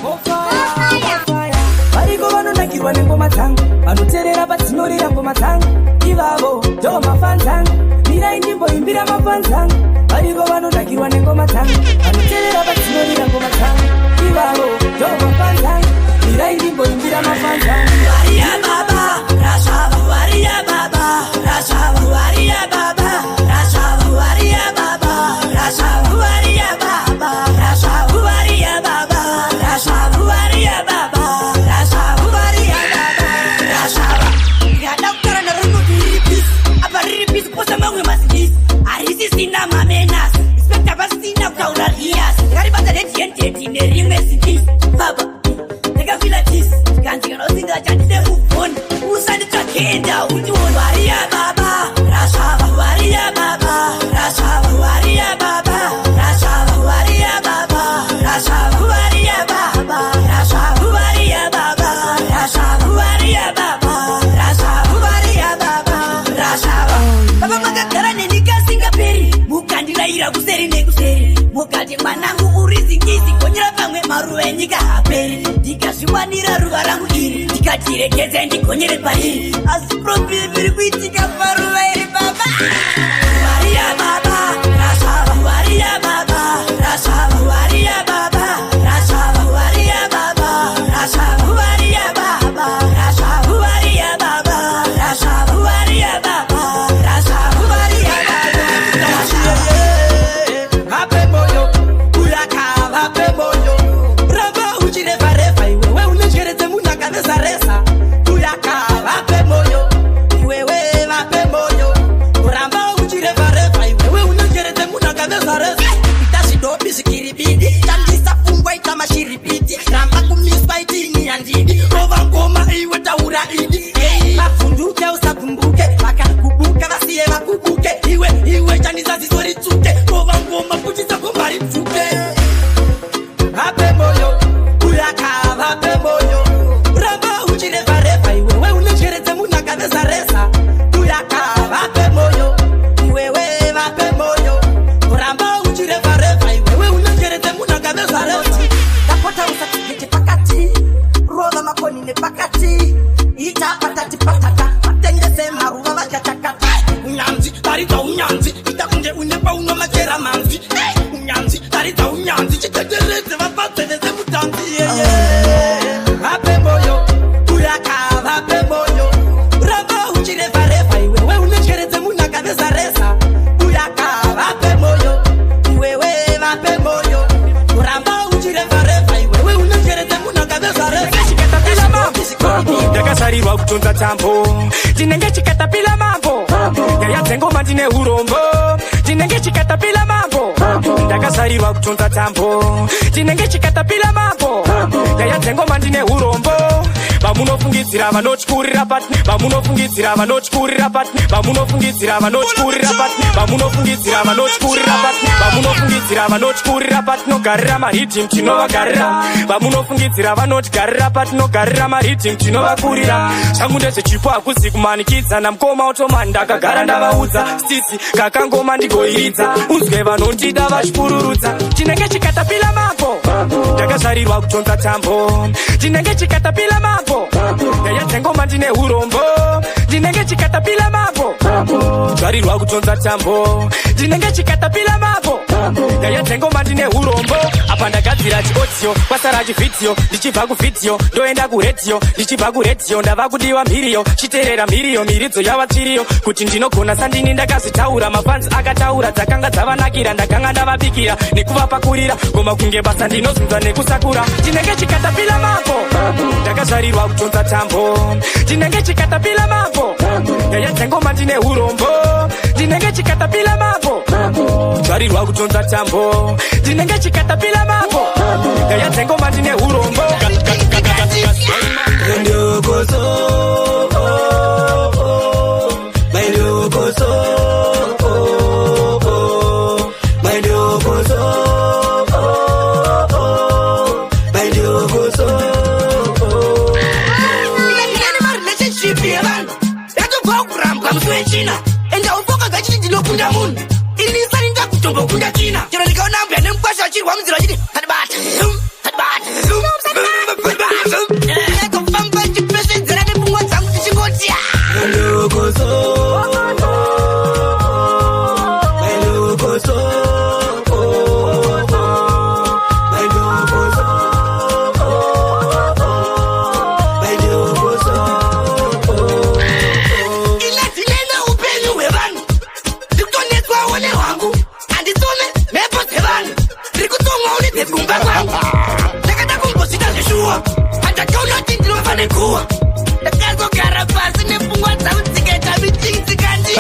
variko vanonakirwa nengoma dzangu vanoteerera padzinorira ngoma dzangu ivavo ndo mapanzangu mirai ndimboimbira mapanzangu variko vanonakirwa nengoma dzangu vanoteerera padzinorira ngoma dzangu ivavo ndo mapanzangu mirai ndimboimbira mapanzangu Varia baba rasava varia baba rasava varia baba rasava varia baba rasava varia baba rasava varia baba rasava varia baba rasava varia baba rasava yada kutara na runo diripis apa diripis posa mangwe masikis arisi sina mamenas inspector basina kutaura rias ngari bata deti nerimwe sikis baba Nigga feel like this. Can't you know that I didn't move on? Who's on the track? Down with you, Varia Baba, Rasava, Varia Baba, Rasava, Varia Baba, Rasava, Varia Baba, Rasava, Varia Baba, Rasava, Varia Baba, Rasava, Varia Baba, Rasava, Varia Baba, Rasava. Baba Magakara Nika Singaperi, Mukandila Ira Kuseri Nekuseri, Mukati Manangu Urizingizi, Konyra Pangwe Maru Nika Haperi. Ndikazviwanira ruva rangu iri ndikatirekedza ndikonyere pairi asi profili iri kuitika paruva iri baba varia baba rasava varia baba rasava varia baba rasava varia baba rasava varia baba rasava varia baba rasava varia baba rasava varia baba hape moyo ulaka hape moyo bravo uchine Zaresa, tuyaka, vape moyo, iwewe vape moyo, uramba ujire varefa, iwewe unagerete muna kabeza resa, itashido bisikiribidi, chalisa fungwa itama shiribidi, ramba kumispa itini andidi, ova ngoma iwe taura idi, mafunduke usakumbuke, makakubuke vasiye makubuke, iwe chanisa zizori tsuke, ova ngoma kuchisa kumbari tsuke, vape moyo, tuyaka, vape moyo, Zaresa, tuyaka, vape moyo, iwewe vape moyo, uramba uchire varefa, iwewe unagerete muna kabeza resa. Tapota usatike pakati, roda makoni ne pakati, ita patati patata, matengese maruva vachachakata. Unyanzi, tarita unyanzi, itakunje unepa unomachera manzi. Unyanzi, tarita unyanzi, chiteterete vapateneze mutanzi. Vape moyo, tuyaka, vape moyo. Zaresa, tuyaka, vape moyo, iwewe vape moyo, uramba ujire varefa, iwewe unagerete muna kabeza resa. Chikatapila mambo, ndakasarirwa kutonza tambo, tinenge chikatapila mambo, yaya dzengoma ndine urombo, tinenge chikatapila mambo, ndakasarirwa kutonza tambo, tinenge chikatapila mambo, yaya dzengoma ndine urombo. Vamunofungidzira vanotyurira pati, vamunofungidzira vanotyurira pati, vamunofungidzira vanotyurira pati, vamunofungidzira vanotyurira pati, vamunofungidzira vanotyurira pati, nogarira maridhim tinovagarira, vamunofungidzira vanotyarira pati, nogarira maridhim tinovakurira. Zvangu ndezvechipo hakuzi kumanikidzana, mukoma otomani ndakagara ndavaudza, stisi kakangoma ndigoiridza, unzwe vanondida vachipururudza. Tinenge chikatapila mambo, ndakazvarirwa kutonza tambo, tinenge chikatapila mambo, yaya dzengoma ndine urombo, ndinenge chikatapila mambo, zvarirwa kutonza tambo, ndinenge chikatapila mambo, yaya dzengoma ndine urombo. Apa ndagadzira chiaudio kwasara chivhidziyo, ndichibva kuvhidziyo ndoenda kuredhiyo, ndichibva kuredhiyo ndava kudiwa mhiriyo, chiteerera mhiriyo miridzo yava tsviriyo, kuti ndinogona sandini ndakazvitaura, mafanzi akataura dzakanga dzavanakira, ndakanga ndavabikira nekuvapakurira, ngoma kunge basa ndinozunza nekusakura. Tinenge chikatapila mambo, ndakazvarirwa kutonza tambo, tinenge chikatapila mambo, yaya dzengoma ndine urombo, tinenge chikatapila mambo, zvarirwa kutonza tambo, tinenge chikatapila mambo, yaya dzengoma ndine urombo. Ndokozo nekuwa ndakazogara pasi nepfungwa dzangu dzikaita michingizikandi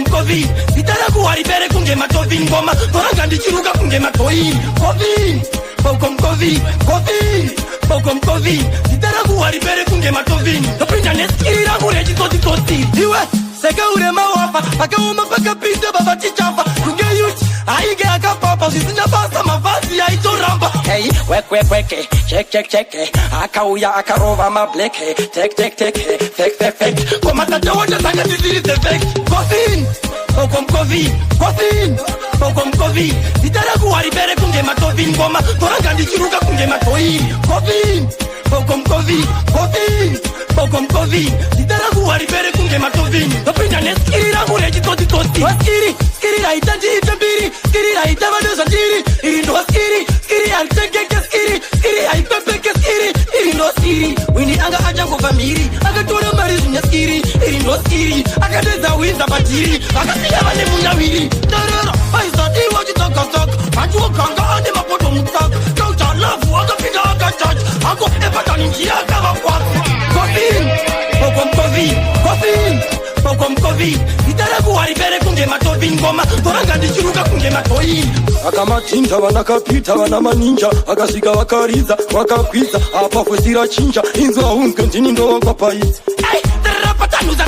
Kovin, vitara kuharibere kunge matovin goma, toranga ndichiruka kunge matoin. Kovin, vitara kuharibere kunge matovin. Topinda neskiri rangu reji toti. Iwe, seka urema wapa, paka uma paka pinte baba chichapa. Kunge yuchi, aige akapapa, zizina basa mavazi ya ito ramba. Hey, weke, check, akauya akarova mableke, tek, fake. Koma tatawaja zanga ziziri the fake. Kovin, vitara kuharibere kunge matovin goma, toranga ndichiruka kunge matoin. Kovin, vitara kuharibere kunge matovin. Topinda neskiri rangu reji toti. Skiri raita njita mbiri, skiri raita vadoza njiri. Iri ndo skiri antengeke skiri haipepeke skiri. Iri ndo skiri, wini anga aja ngova miri, akatora mari zunya skiri. Iri ndo skiri, akadeza wiza batiri, akasiya vane munawiri. Tarara, haisa diwa jitaka, ajuwa kanga ane mapoto mutaka. Kauta lafu, akapinda akachach, ako epata ninjia kava kwako. Kovin, vitara kuharibere kunge matovin goma, toranga ndichiruka kunge matoin. Akamachinja vanakapita vana maninja, akasvika vakariza vakakwiza, apa kwesira chinja, inzwa unzke ndini ndovangwa paidzi.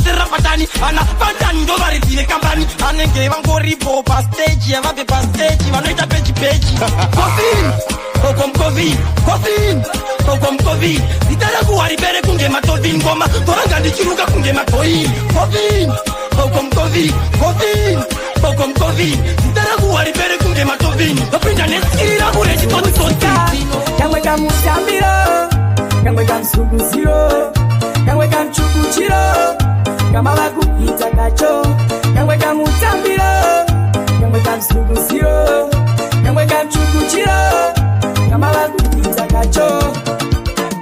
Terapatani, ana patani ndo varidhire kambani, anenge vangoripo pastage, vabve pastage, vanoita pechi. Kovin, vitara kuharibere kunge matovin goma, toranga ndichiruka kunge matoin. Kovin, vitara kuharibere kunge matovin. Topinda neskiri rangu reji toti. Kamwe kamutambiro, kamwe kamsuguziro, kamwe kamchukuchiro, kama vakuita kacho. Kamwe kamutambiro, kamwe kamsuguziro, kamwe kamchukuchiro, kama vakuita kacho.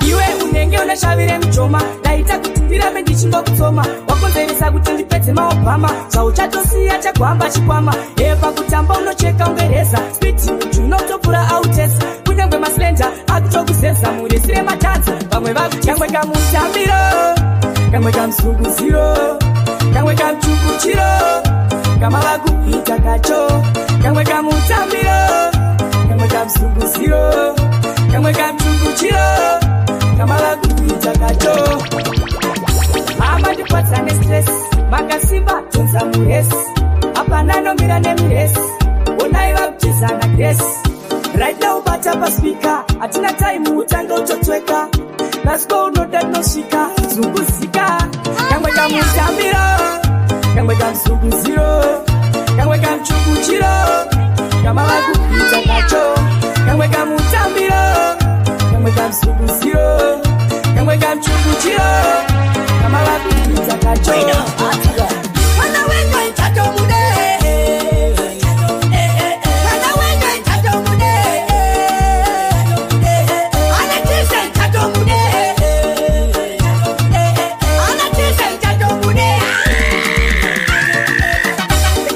Iwe unenge unashavire mchoma, naita kutindira mendichimbo kutsoma. Wakonzeresa kuti ndipedze maobhama, chauchatosiya chakwamba chikwama. Eva kutamba unocheka ungereza, spiti unotopura autesa. Kunyangwe maslenda akutokuzeza, muresire matanza. Vamwe vakuti kamwe kamutambiro, kamwe kamsuguziro, kamwe kamchukuchiro, kama vakuita kacho. Kamwe kamutambiro, kamwe kamsuguziro, kamwe kamchukuchiro, kama vakuita kacho. Mama ndipatsane stress, makasimba tonza muresi. Apana nomira nemiresi, onai vakutizana grace. Right now bata pa speaker, atina time utanga utotweka. Let's go unoda noshika, zunguzika. Kamwe kamutambiro, kamwe kamsuguziro, kamwe kamchukuchiro, kama vakuita kacho. Kamwe kamutambiro, kamwe kamsuguziro, kamwe kamchukuchiro, kama vakuita kacho. Mwana wenga itato mude, mwana wenga itato mude, anatisa itato mude, anatisa itato mude.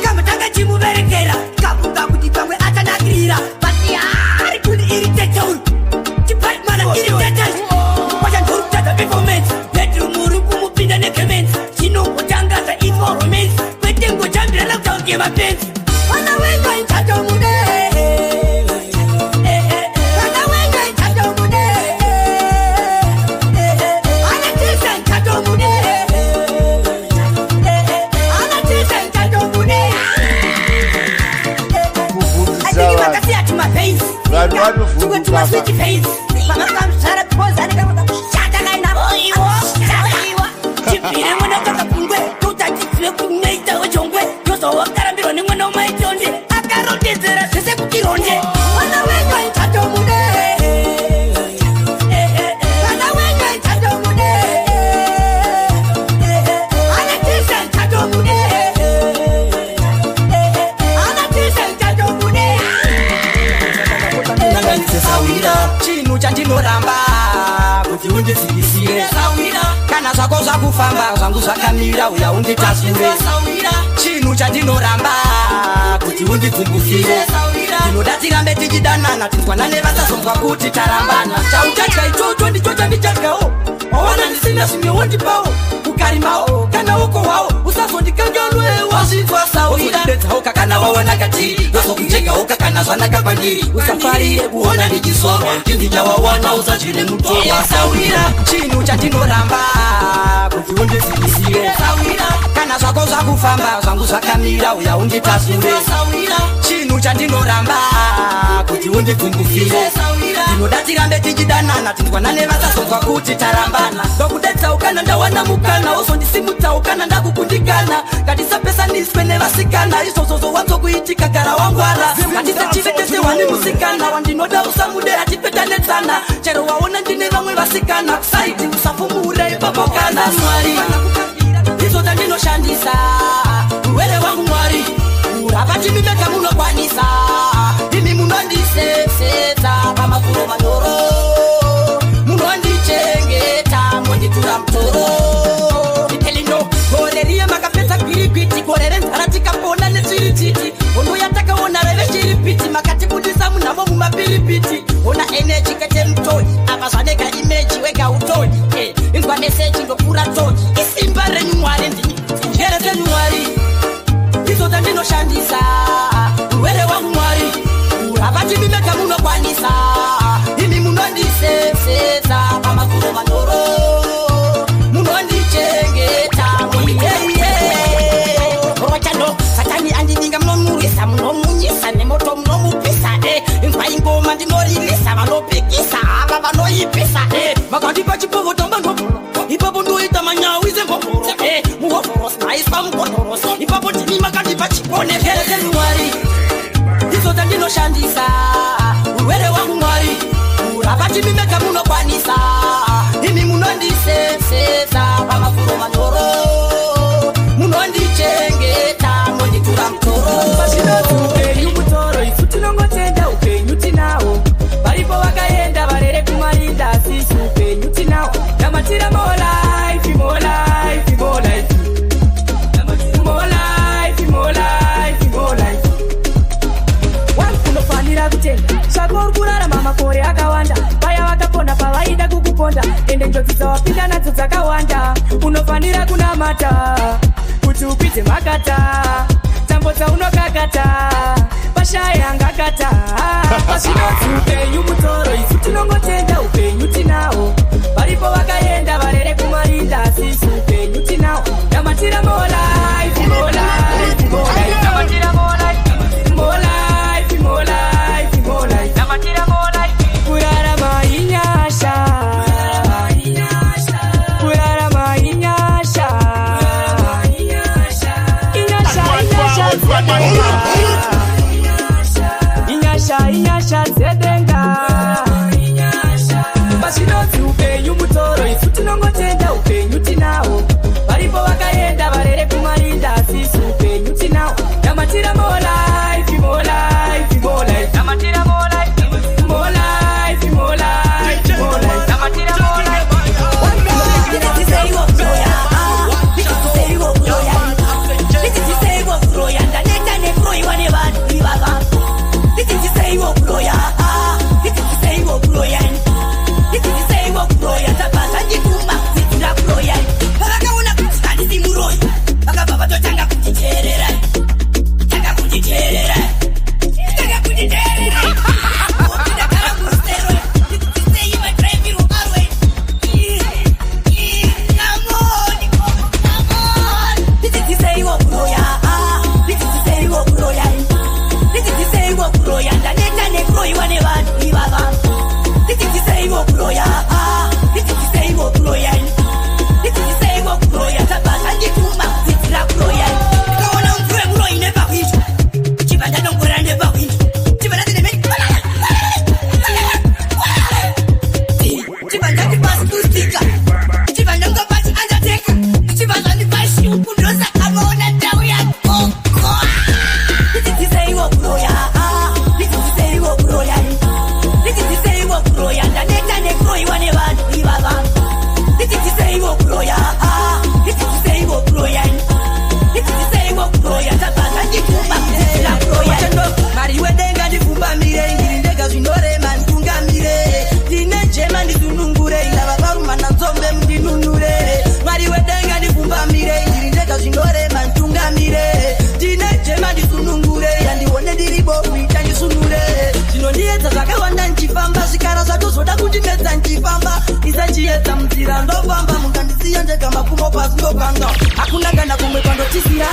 Kama tanga chimu berekera, kabuka kuti pamwe atanakirira, bati ari kuni irritator, chipai mana irritator. Wajan turutata performance, bedroom murupu mupinda nekemens, chino kutangaza informants, kwetengo chambira na kutaukia mapenzi. Wana wenga itato mude, wana wenga itato mude, anatisa itato mude, anatisa itato mude. Adini makasi ati mapenzi, tuwe tuma switch face. Mama kamsara kupoza nika mwana shata kaina oiwa chipire mwana kaka kungwe tutachitire kumeita wachongwe yoso wakarambiro ni mwana umaitonde akarotezera sese kutironde. Mwana wenga itato mude, mwana wenga itato mude, anatisa itato mude, anatisa itato mude. sesawira chinhu chandinoramba kuti undizivisire kana zvako zvakufamba zvangu zvakamira uya unditasure chinhu chandinoramba kuti undikumbukire ndinoda tirambe tichidanana tinzwanane vasazonzwa kuti tarambana chautadya ichocho ndicho chandichadyawo wawana ndisina zvimwe wondipawo ukarimawo kana uko hwawo usazondikanganwewa zvinzwa saudedzaoka kana waona katiri uzokuchegauka kana zvanaka kwandiri usafarire kuona ndichisoma ndindichawawana usachine mutowa sawira chinhu chandinoramba kuti undizivisire kana zvako zvakufamba zvangu zvakamira uya unditasure chinhu chandinoramba kuti undikumbukire ndinoda tirambe tichidanana tinzwanane vasazonzwa kuti tarambana ndokudedzaukana ndawana mukana uzondisimudzaukana ndakukundikana ngatisapesaniswe nevasikana izvozvo zowanzokuitika gara wangwara ngatisachivetesewani musikana wandinoda usamude atipetanetsana chero waona ndine vamwe vasikana kusaiti usafumure ipapokana mwari izvo tandinoshandisa urwere wangu mwari urapachimimeka munokwanisa imi munondisesedza pamakuro manyoro munondichengeta monditura mutoro itelino gore riye makapedza gwirikwiti gore renzara tikapona netsvirititi hondo yatakaona reve chiripiti makatibudisa munhamo mumapiripiti ona eneji kete mutoni apa zvaneka imeji wega utoni inzwa meseji ndopfuura toni isimba renyu mwari njere dzenyu mwari izvo tandinoshandisa urwere wangu mwari urapachimimeka munokwanisa imi munondisesedza pamakuro manyoro munondichengeta rochano satani andininga munomurisa munomunyisa nemoto munomupisa inzwa ingoma ndinoririsa vanopikisa ava vanoipisa vakandipa chipovotomba ndopuro ipapo ndoita manyawi zembopuro muhovhorosi naiswa mugodhorosi ipapo ndimi makandipa chikone kerezenu mwari izvo tandinoshandisa urwere wangu mwari urapachimimeka munokwanisa imi munondisesedza pamakuro manyoro munondichengeta monditura mutoro upenyu mutoro isu tinongotenda upenyu tinawo varipo vakaenda varere kumarinda asisi upenyu tinawo tamatira more life more life more life more life more life more life unofanira kutenda zvako uri kurarama makore akawanda vaya vakapona pavaida kukuponda ende njodzi dzawapinda nadzo dzakawanda unofanira kunamata kuti upidze makata tambo dzaunokakata pashaya ngakata pasvinoti upenyu mutoro isu tinongotenda upenyu tinawo varipo vakaenda varere kumarinda asisi upenyu tinawo tamatira more life more life more life tamatira more life more life more life more life tamatira more life kurarama inyasha kurarama inyasha inyasha zedenga pasvinoti upenyu mutoro isu tinongotenda upenyu tinawo varipo vakaenda varere kumarinda asisi upenyu tinawo tamatira more life more life more life tamatira more life more life more life more life tamatira more life kundokanga. Hakuna kana kumwe kwandotisira,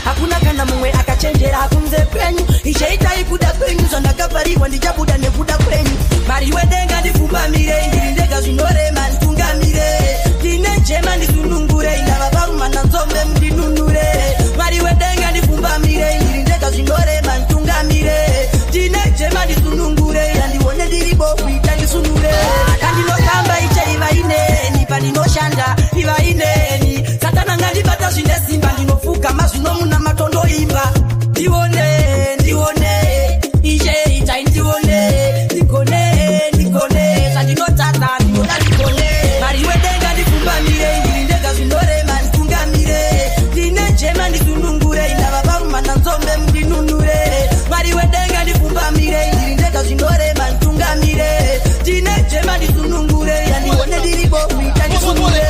hakuna kana mumwe akachenjera kunze kwenyu. Icheita ikuda kwenyu zvandakavhariwa ndichabuda nekuda kwenyu. Mari wedenga ndifumbamire, ndindega zvinorema nditungamire. Ndine jema ndisunungure, ndava varumana nzombe mundinunure. Mari wedenga ndifumbamire, ndindega zvinorema nditungamire. Ndine jema ndisunungure, ndandione ndiri bofu ita ndisunure. Kandinokamba ichaiva ineni, pandinoshanda iva ineni. Satana ngandibata zvine simba, ndinofuka mazvinomuna matondo imba. Ndione, ije itai ndione. Nikone, zvandinotata ndinoda nikone. Mari wedenga ndifumbamire, ndindega zvinorema nditungamire. Ndine jema ndisunungure, ndava varumana nzombe mundinunure. Mari wedenga ndifumbamire, ndindega zvinorema nditungamire. Ndine jema ndisunungure, yandione ndiri bofu ita ndisunure.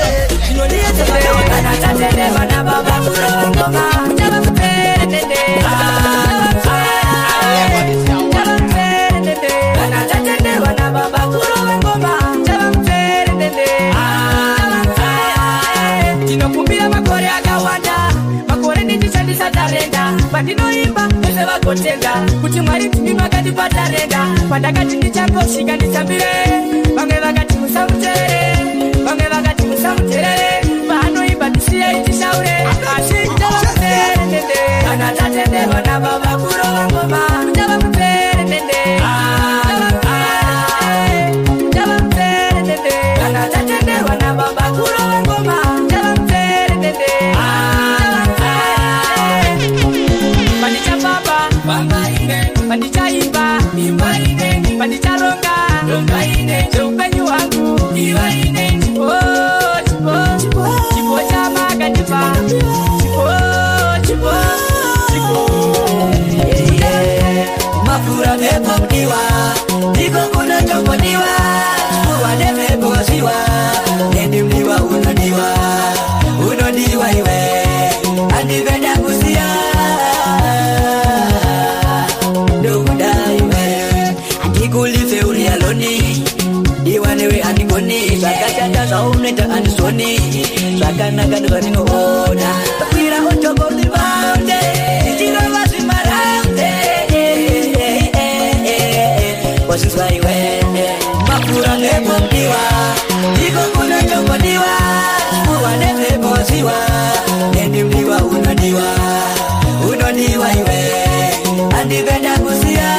Kana tatende vana baba kurongoma, mutava mupere kana tatende vana baba kurongoma, mutava mupere tinokumbira makore akawanda, makore ndichishandisa tarenda. Pandinoimba vese vagotenga kuti Mwari tindino akandipa tarenda. Pandakati ndichambosvika nditambire, vamwe vakati musamuterere, vamwe vakati musamuterere. Paanoimba ndisiyai tishaure, asi ndava mupere kana tatende vana baba kurongoma, mutava mupere kana tatende vana baba kurongoma, mutava mupere pandichapapa pandichaimba pandicharonga zveupenyu hwangu chipo chamakandipa mafura mepodiwa ndiko kunotongodiwa, chipuwa nepebosiwa, nedimliwa unodiwa iwe, andivenda kusiya ndokuda iwe, andikulife uri aloni, diwa newe andikoni, zvakashata zvauneta andisoni, zvakanaka ndozvandinoona, pakwira otokomlivaunde ichirova zvimaraude wasizwa iwe, mafura nepodiwa ndiko kunotongodiwa, chipuwa nepebosiwa, nedimliwa unodiwa iwe, andivenda kusiya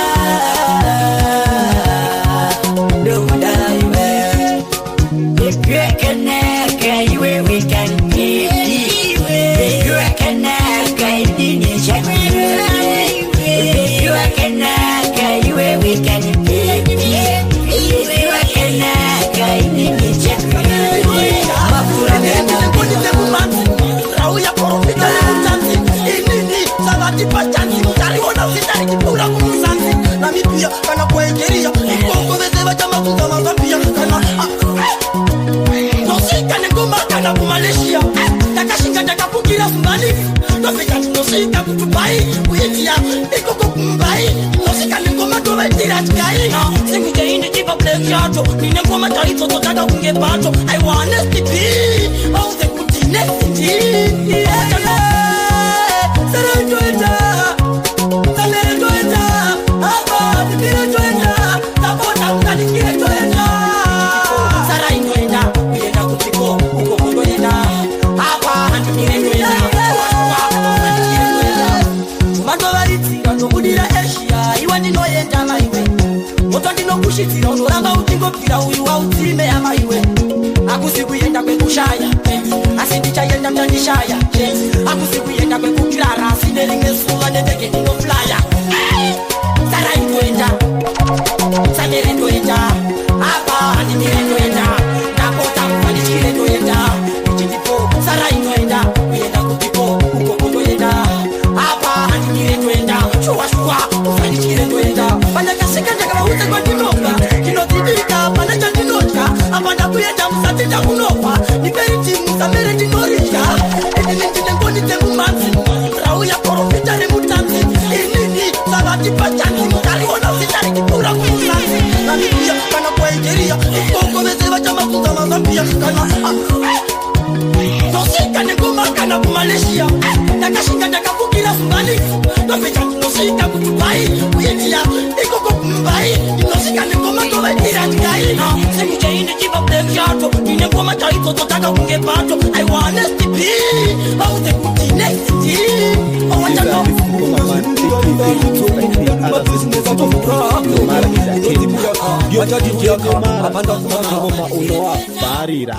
ndokuda iwe. If you can never iwe we can be, if you can never dini shakira, if you can never iwe we can be, if you can never dini shakira. Mafura nepodiwa rauya korofita nemutanzi inini savati pachanzi mutariona usitari kipura kumusanzi namibia kana kuengeria ikongo vese vachamakuza mazambia kana nosika negoma kana kumaleshia takashinga takapukira zumbani nofika tinosika kutubai kuyetia ikoko kumbai nosika negoma tovaitira tikai singujeini tipa plekiato ninegoma taitototaka kunge pato I wanna be all the next day, unoramba utingopira uyu wautime yamaiwe akusi kuenda kwekushaya asi ndichaenda mtandishaya akusi kuenda kwekukirara sine rimwe zuva ndendege ndinoflaya saraindoenda sanerendoenda apa handinerendoenda ndapota kufandichirendoenda ichitipo saraindoenda kuenda kutipo ukokondoenda apa handinerendoenda shuwa kufandichirendoenda pandakasika ndakavauze kwandinoka ndinotibika pana chandinotya apa ndakuenda musatenda kunopa niperiti musamere ndinoridya inini ndine ngoni dzemumanzi rauya korofita nemutanzi inini savati pacha chaito totaka kunge pato I wanna be how the good next day oh what Barira.